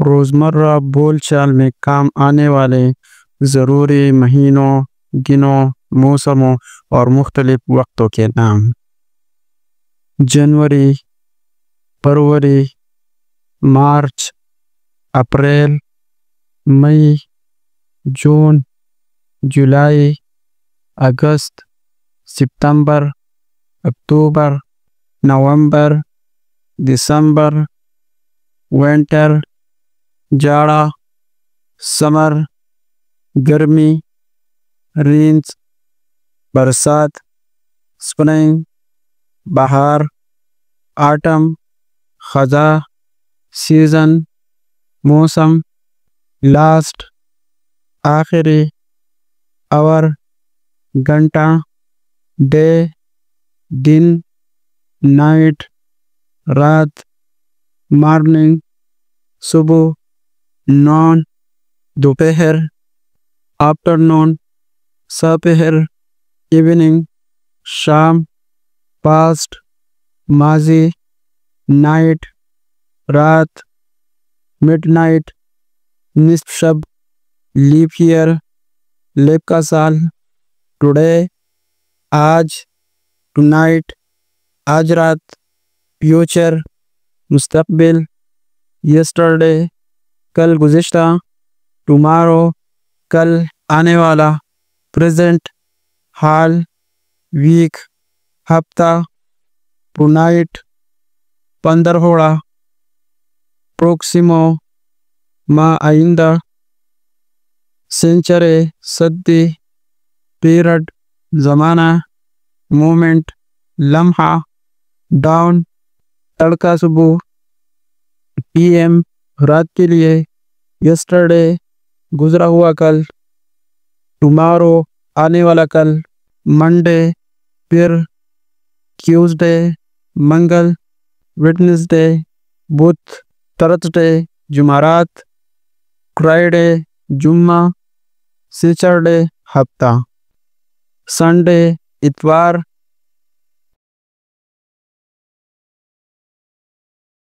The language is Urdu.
روزمرہ بول چال میں کام آنے والے ضروری مہینوں، دنوں، موسموں اور مختلف وقتوں کے نام: جنوری، فروری، مارچ، اپریل، مئی، جون، جولائی، اگست، ستمبر، اکتوبر، نومبر، دسمبر، ونٹر، جاڑا، سمر، گرمی، رینز، برسات، سپرنگ، بہار، آٹم، خزاں، سیزن، موسم، لاسٹ، آخری، اور، گھنٹہ، ڈے، دن، نائٹ، رات، مارننگ، صبح، نون، دوپہر، آفٹرنون، سپہر، ایوننگ، شام، پاسٹ، ماضی، نائٹ، رات، مڈ نائٹ، نصف شب، لیپ ایئر، لیپ کا سال، ٹوڈے، آج، ٹونائٹ، آج رات، فیوچر، مستقبل، یسٹرڈے، کل گزشتہ، ٹمارو، کل آنے والا، پریزنٹ، حال، ویک، ہفتہ، ٹونائٹ، پندرہوڑا، پروکسیمو، ماہ آئندہ، سینچرے، صدی، پیریڈ، زمانہ، مومنٹ، لمحہ، ڈاؤن، تڑکا صبح، پی ایم، رات کے لیے، یسٹرڈے، گزرا ہوا کل، ٹمارو، آنے والا کل، منڈے، پھر، ٹیوزڈے، منگل، ویڈنسڈے، بدھ، تھرسڈے، جمعرات، فرائیڈے، جمعہ، سیٹرڈے، ہفتہ، سنڈے، اتوار،